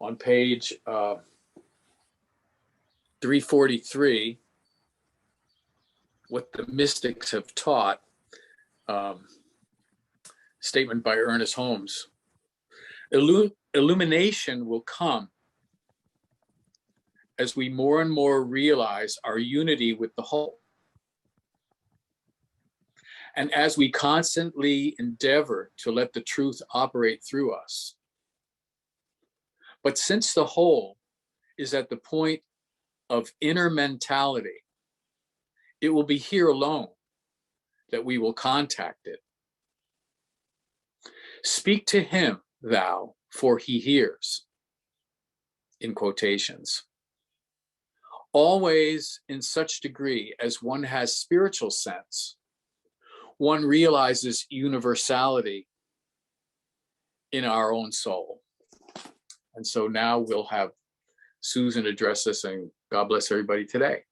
on page 343, what the mystics have taught, statement by Ernest Holmes. Illumination will come as we more and more realize our unity with the whole. And as we constantly endeavor to let the truth operate through us. But since the whole is at the point of inner mentality, it will be here alone that we will contact it. Speak to him, thou, for he hears, in quotations. Always in such degree as one has spiritual sense, one realizes universality in our own soul. And so now we'll have Susan address us, and God bless everybody today.